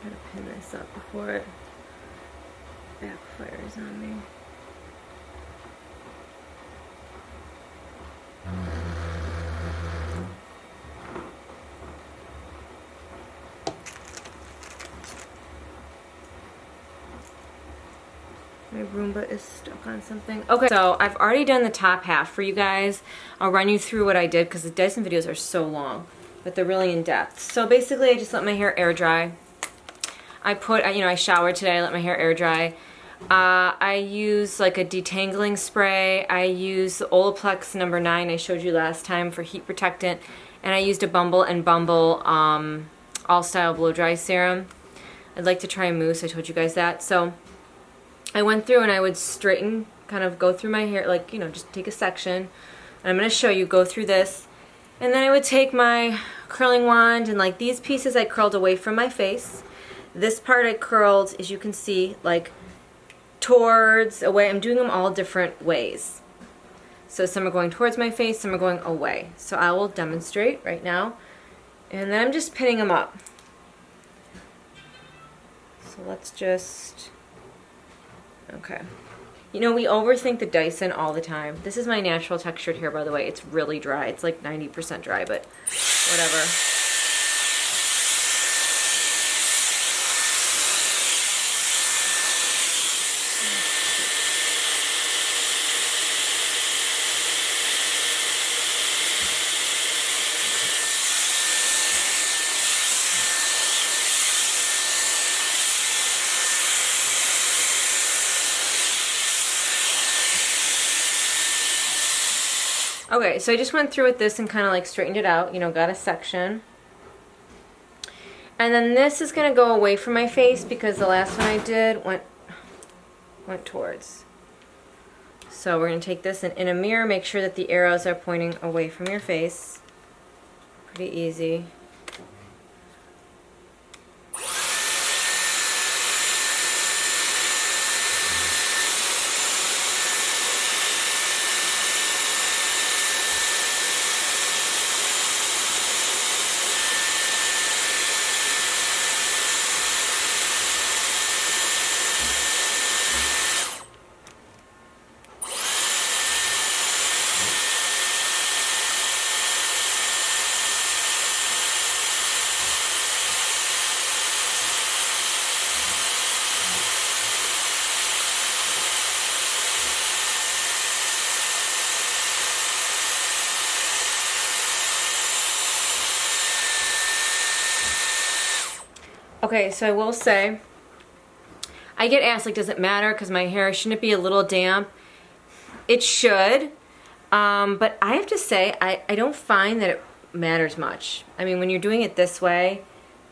try to pin this up before it backfires on me. My Roomba is stuck on something. Okay, so I've already done the top half for you guys. I'll run you through what I did because the Dyson videos are so long, but they're really in depth. So basically I just let my hair air dry. I showered today, I let my hair air dry. I use like a detangling spray. I use the Olaplex number 9 I showed you last time for heat protectant. And I used a Bumble and Bumble All Style Blow Dry Serum. I'd like to try mousse, I told you guys that. So I went through and I would straighten, kind of go through my hair, like, you know, just take a section. And I'm going to show you, go through this. And then I would take my curling wand and like these pieces I curled away from my face. This part I curled, as you can see, like towards, away. I'm doing them all different ways. So some are going towards my face, some are going away. So I will demonstrate right now. And then I'm just pinning them up. So let's just... Okay. You know, we overthink the Dyson all the time. This is my natural textured hair, by the way. It's really dry. It's like 90% dry, but whatever. Okay, so I just went through with this and kind of like straightened it out, you know, got a section. And then this is going to go away from my face because the last one I did went towards. So we're going to take this and in a mirror, make sure that the arrows are pointing away from your face. Pretty easy. Okay, so I will say, I get asked, like, does it matter because my hair, shouldn't it be a little damp? It should, but I have to say, I don't find that it matters much. I mean, when you're doing it this way,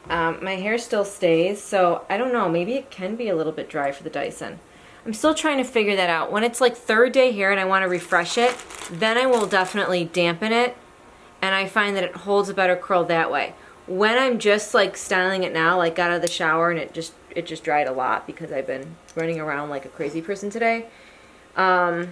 my hair still stays, so I don't know, maybe it can be a little bit dry for the Dyson. I'm still trying to figure that out. When it's like third day hair and I want to refresh it, then I will definitely dampen it, and I find that it holds a better curl that way. When I'm just like styling it now, like got out of the shower and it just dried a lot because I've been running around like a crazy person today. I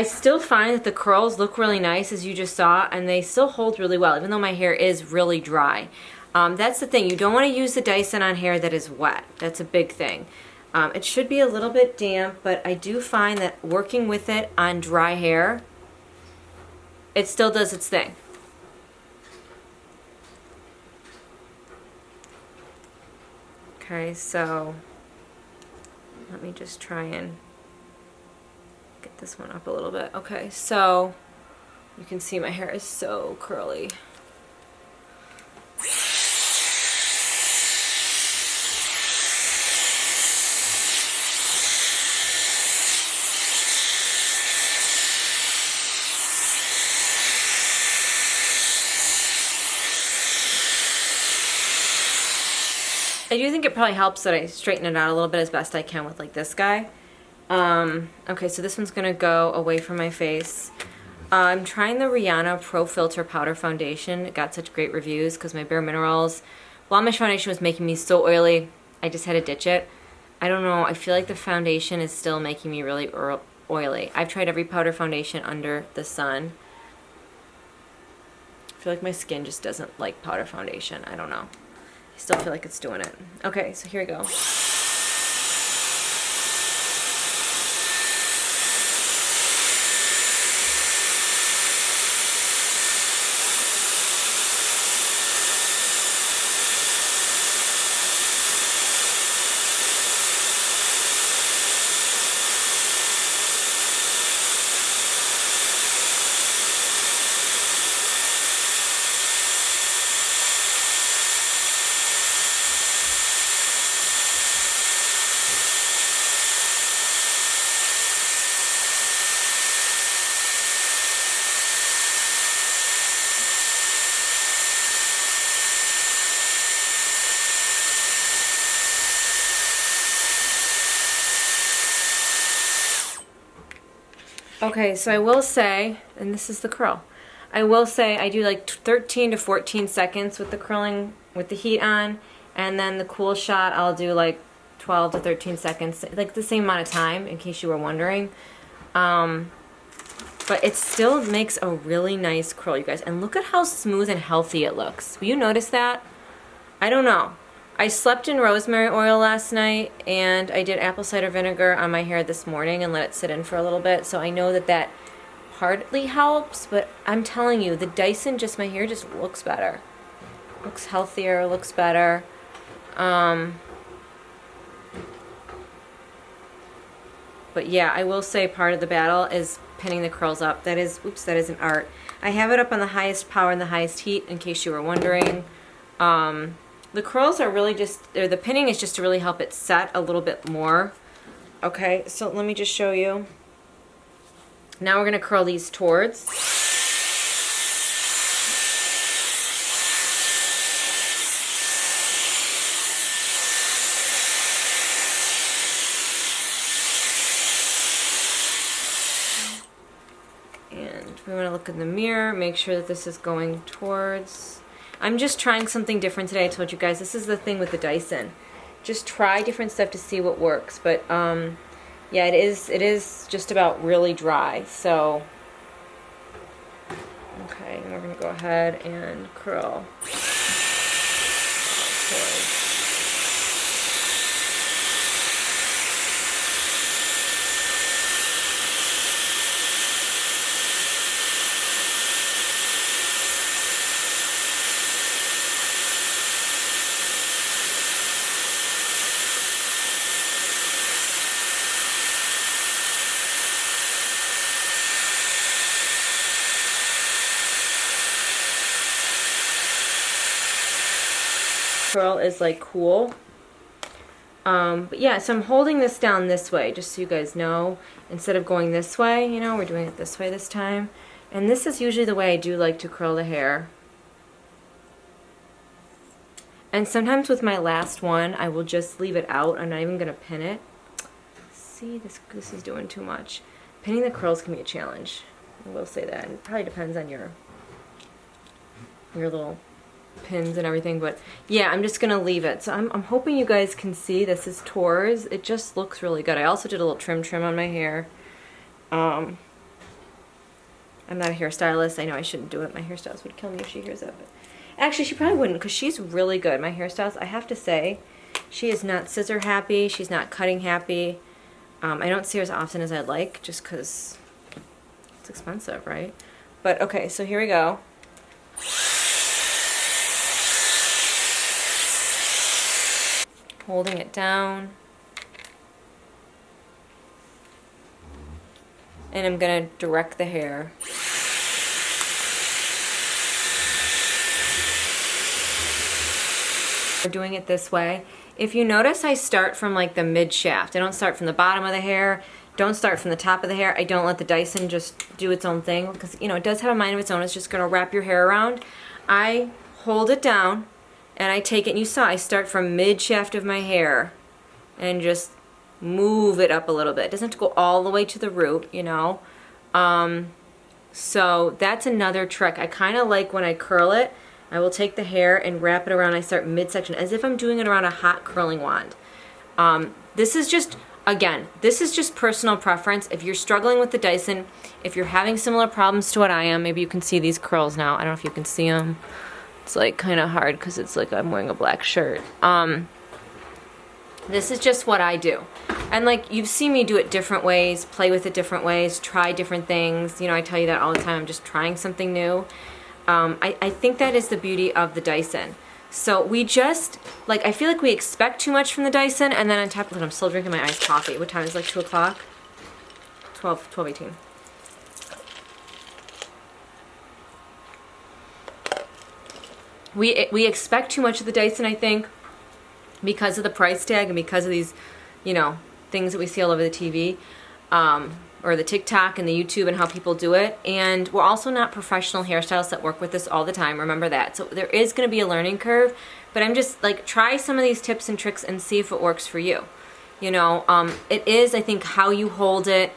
still find that the curls look really nice, as you just saw, and they still hold really well, even though my hair is really dry. That's the thing. You don't want to use the Dyson on hair that is wet. That's a big thing. It should be a little bit damp, but I do find that working with it on dry hair, it still does its thing. Okay, so let me just try and get this one up a little bit. Okay, so you can see my hair is so curly. I do think it probably helps that I straighten it out a little bit as best I can with like this guy. Okay, so this one's gonna go away from my face. I'm trying the Rihanna Pro Filter Powder Foundation. It got such great reviews because my Bare Minerals Blondish Foundation was making me so oily, I just had to ditch it. I don't know, I feel like the foundation is still making me really oily. I've tried every powder foundation under the sun. I feel like my skin just doesn't like powder foundation, I don't know. I still feel like it's doing it. Okay, so here we go. Okay, so I will say, and this is the curl, I will say I do like 13 to 14 seconds with the curling, with the heat on, and then the cool shot I'll do like 12 to 13 seconds, like the same amount of time, in case you were wondering. But it still makes a really nice curl, you guys. And look at how smooth and healthy it looks. Will you notice that? I don't know. I slept in rosemary oil last night, and I did apple cider vinegar on my hair this morning and let it sit in for a little bit. So I know that that partly helps, but I'm telling you, the Dyson, just my hair just looks better. Looks healthier, looks better. But yeah, I will say part of the battle is pinning the curls up. That is, oops, that is an art. I have it up on the highest power and the highest heat, in case you were wondering. The curls are really just, or the pinning is just to really help it set a little bit more. Okay, so let me just show you. Now we're gonna curl these towards. And we wanna look in the mirror, make sure that this is going towards. I'm just trying something different today. I told you guys, this is the thing with the Dyson. Just try different stuff to see what works. But yeah, it is just about really dry. So, okay, and we're gonna go ahead and curl. Curl is like cool. But yeah, so I'm holding this down this way, just so you guys know. Instead of going this way, you know, we're doing it this way this time. And this is usually the way I do like to curl the hair. And sometimes with my last one, I will just leave it out. I'm not even gonna pin it. See, this is doing too much. Pinning the curls can be a challenge. I will say that. It probably depends on your little pins and everything, but yeah, I'm just gonna leave it. So I'm hoping you guys can see this is towards. It just looks really good. I also did a little trim on my hair. I'm not a hairstylist. I know I shouldn't do it. My hairstylist would kill me if she hears that, but actually she probably wouldn't, because she's really good. My hairstylist, I have to say, she is not scissor happy. She's not cutting happy. I don't see her as often as I'd like, just because it's expensive, right? But okay, so here we go. Holding it down. And I'm gonna direct the hair. We're doing it this way. If you notice, I start from like the mid shaft. I don't start from the bottom of the hair. Don't start from the top of the hair. I don't let the Dyson just do its own thing, because you know it does have a mind of its own. It's just gonna wrap your hair around. I hold it down and I take it, and you saw I start from mid shaft of my hair and just move it up a little bit. It doesn't have to go all the way to the root, you know. So that's another trick. I kind of like when I curl it, I will take the hair and wrap it around. I start midsection as if I'm doing it around a hot curling wand. This is just, again, this is just personal preference. If you're struggling with the Dyson, if you're having similar problems to what I am, maybe you can see these curls now. I don't know if you can see them. It's like kind of hard because it's like I'm wearing a black shirt. This is just what I do. And like, you've seen me do it different ways, play with it different ways, try different things. You know, I tell you that all the time. I'm just trying something new. I think that is the beauty of the Dyson. So we just, like, I feel like we expect too much from the Dyson, and then on top of it, I'm still drinking my iced coffee. What time is it, like 2 o'clock? 12:18. We expect too much of the Dyson, I think, because of the price tag and because of these, you know, things that we see all over the TV, or the TikTok and the YouTube and how people do it. And we're also not professional hairstylists that work with this all the time. Remember that. So there is going to be a learning curve, but I'm just like, try some of these tips and tricks and see if it works for you. You know, it is, I think, how you hold it.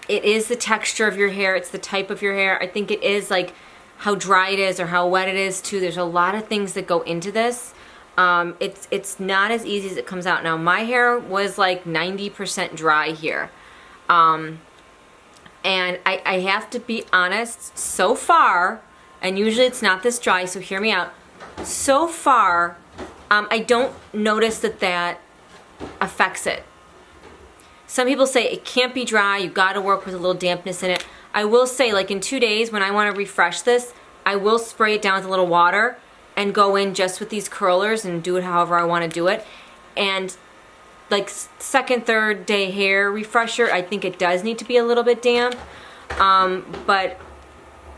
It is the texture of your hair. It's the type of your hair. I think it is like how dry it is or how wet it is too. There's a lot of things that go into this. It's not as easy as it comes out. Now, my hair was like 90% dry here. And I have to be honest, so far, and usually it's not this dry, so hear me out. So far, I don't notice that affects it. Some people say it can't be dry, you gotta work with a little dampness in it. I will say, like in 2 days, when I wanna refresh this, I will spray it down with a little water and go in just with these curlers and do it however I wanna do it. And like second, third day hair refresher, I think it does need to be a little bit damp. But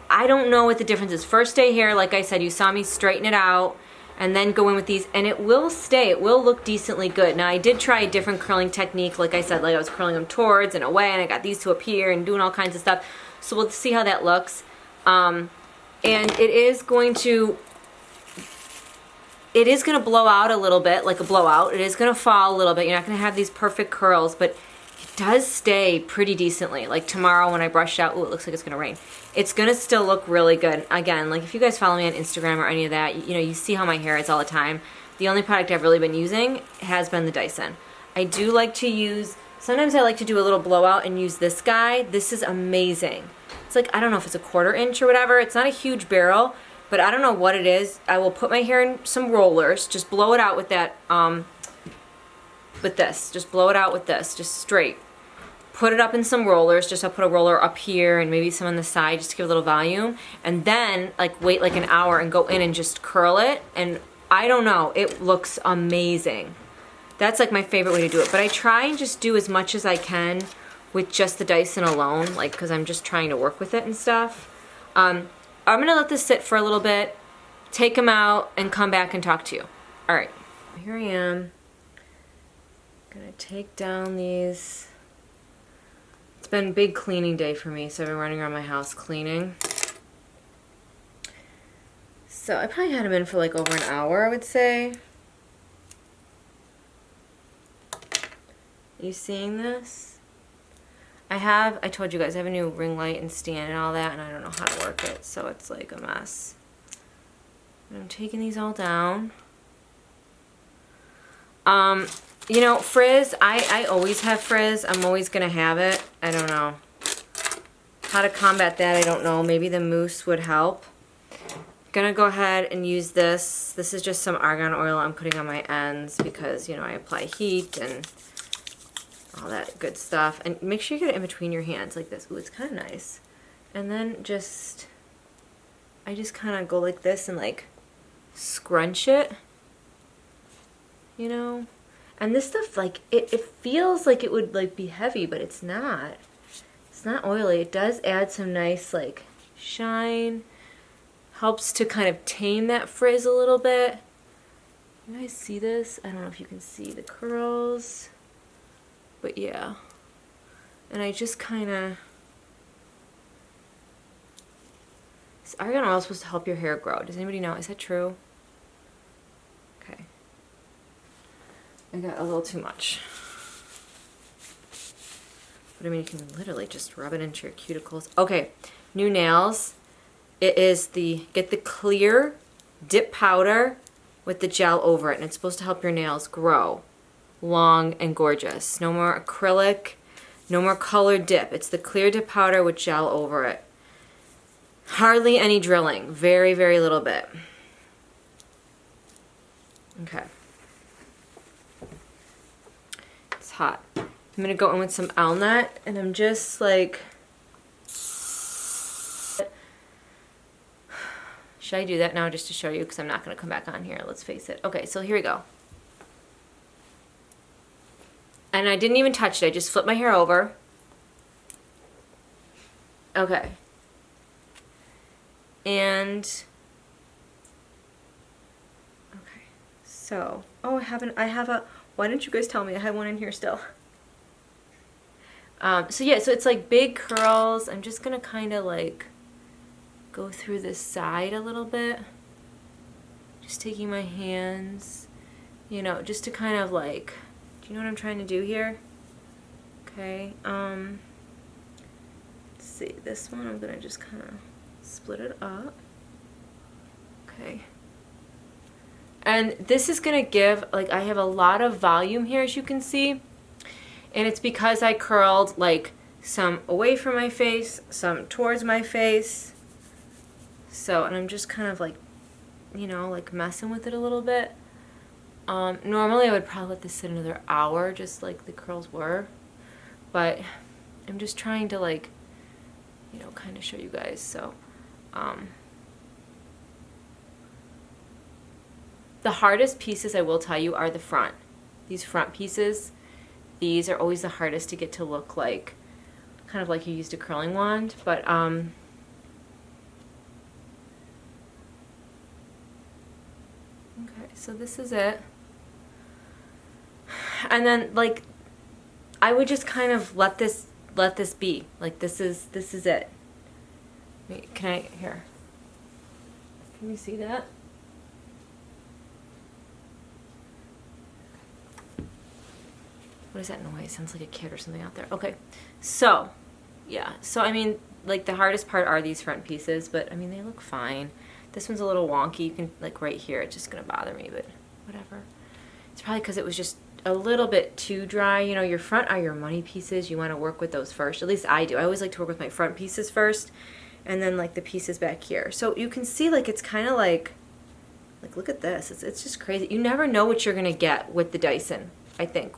I don't know what the difference is. First day hair, like I said, you saw me straighten it out and then go in with these, and it will stay. It will look decently good. Now, I did try a different curling technique. Like I said, like I was curling them towards and away, and I got these two up here and doing all kinds of stuff. So we'll see how that looks. And it is going to blow out a little bit, like a blowout. It is going to fall a little bit. You're not going to have these perfect curls, but it does stay pretty decently. Like tomorrow when I brush out, ooh, it looks like it's going to rain. It's going to still look really good. Again, like if you guys follow me on Instagram or any of that, you know, you see how my hair is all the time. The only product I've really been using has been the Dyson. I do like to use, sometimes I like to do a little blowout and use this guy. This is amazing. It's like, I don't know if it's a 1/4 inch or whatever. It's not a huge barrel, but I don't know what it is. I will put my hair in some rollers, just blow it out with that, with this. Just blow it out with this, just straight. Put it up in some rollers, just I'll put a roller up here and maybe some on the side just to give a little volume. And then like wait like an hour and go in and just curl it. And I don't know, it looks amazing. That's like my favorite way to do it. But I try and just do as much as I can with just the Dyson alone, like because I'm just trying to work with it and stuff. I'm gonna let this sit for a little bit, take them out, and come back and talk to you. All right, here I am. Gonna take down these. It's been a big cleaning day for me, so I've been running around my house cleaning. So I probably had them in for like over an hour, I would say. You seeing this? I told you guys, I have a new ring light and stand and all that, and I don't know how to work it, so it's like a mess. And I'm taking these all down. You know, frizz, I always have frizz. I'm always gonna have it. I don't know. How to combat that, I don't know. Maybe the mousse would help. Gonna go ahead and use this. This is just some argan oil I'm putting on my ends because, you know, I apply heat and all that good stuff. And make sure you get it in between your hands like this. Ooh, it's kind of nice. And then just, I just kind of go like this and like scrunch it, you know? And this stuff, like, it feels like it would like be heavy, but it's not. It's not oily. It does add some nice like shine. Helps to kind of tame that frizz a little bit. You guys see this? I don't know if you can see the curls. But yeah, and I just kind of, is argan oil supposed to help your hair grow? Does anybody know? Is that true? Okay. I got a little too much. But I mean, you can literally just rub it into your cuticles. Okay, new nails. It is get the clear dip powder with the gel over it, and it's supposed to help your nails grow long and gorgeous. No more acrylic, no more colored dip. It's the clear dip powder with gel over it. Hardly any drilling. Very, very little bit. Okay. It's hot. I'm going to go in with some Alnut, and I'm just like... Should I do that now just to show you? Because I'm not going to come back on here. Let's face it. Okay, so here we go. And I didn't even touch it. I just flipped my hair over. Okay. And... Okay. So... Oh, I have a... Why didn't you guys tell me? I had one in here still. So yeah, so it's like big curls. I'm just going to kind of like... go through this side a little bit, just taking my hands, you know, just to kind of like, do you know what I'm trying to do here? Okay, let's see, this one I'm gonna just kind of split it up. Okay, and this is gonna give, like, I have a lot of volume here, as you can see, and it's because I curled like some away from my face, some towards my face. So, and I'm just kind of like, you know, like messing with it a little bit. Normally I would probably let this sit another hour, just like the curls were. But I'm just trying to like, you know, kind of show you guys. So, the hardest pieces, I will tell you, are the front. These front pieces, these are always the hardest to get to look like, kind of like you used a curling wand. But, so this is it. And then like I would just kind of let this be. Like this is it. Wait, can I here? Can you see that? What is that noise? Sounds like a kid or something out there. Okay. So, yeah. So I mean, like the hardest part are these front pieces, but I mean they look fine. This one's a little wonky. You can, like right here, it's just gonna bother me, but whatever. It's probably because it was just a little bit too dry. You know, your front are your money pieces. You want to work with those first. At least I do. I always like to work with my front pieces first, and then like the pieces back here. So you can see like it's kind of like look at this. It's just crazy. You never know what you're gonna get with the Dyson. I think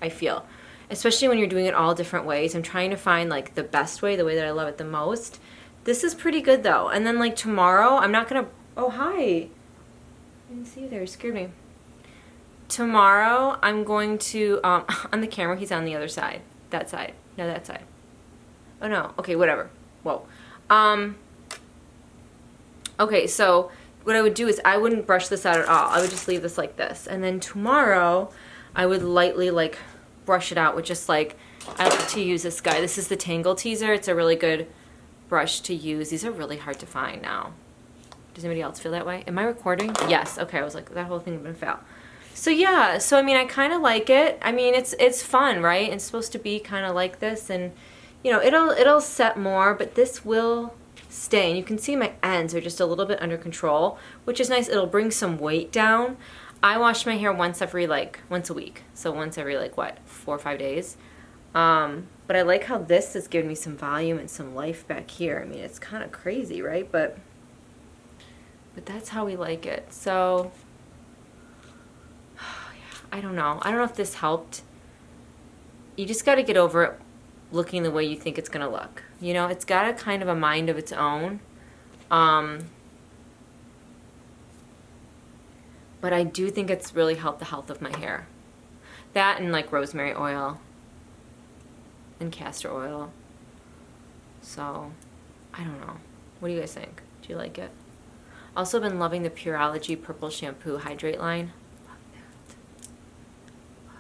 I feel, especially when you're doing it all different ways. I'm trying to find like the best way, the way that I love it the most. This is pretty good though. And then like tomorrow, I'm not gonna, oh hi. I didn't see you there, you scared me. Tomorrow, I'm going to, on the camera, he's on the other side. That side. No, that side. Oh no, okay, whatever. Whoa. Okay, so what I would do is I wouldn't brush this out at all. I would just leave this like this. And then tomorrow, I would lightly like brush it out with just like, I like to use this guy. This is the Tangle Teaser. It's a really good brush to use. These are really hard to find now. Does anybody else feel that way? Am I recording? Yes. Okay, I was like, that whole thing had been fail. So yeah, so I mean, I kind of like it. I mean, it's fun, right? It's supposed to be kind of like this, and you know, it'll set more, but this will stay. And you can see my ends are just a little bit under control, which is nice. It'll bring some weight down. I wash my hair once a week. So once every like what, 4 or 5 days. But I like how this has given me some volume and some life back here. I mean, it's kind of crazy, right? But that's how we like it. So, yeah, I don't know. I don't know if this helped. You just got to get over it looking the way you think it's going to look. You know, it's got a kind of a mind of its own. But I do think it's really helped the health of my hair. That and like rosemary oil and castor oil. So, I don't know. What do you guys think? Do you like it? Also been loving the Pureology Purple Shampoo Hydrate line. Love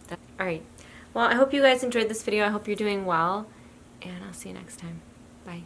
that. Alright. Well, I hope you guys enjoyed this video. I hope you're doing well. And I'll see you next time. Bye.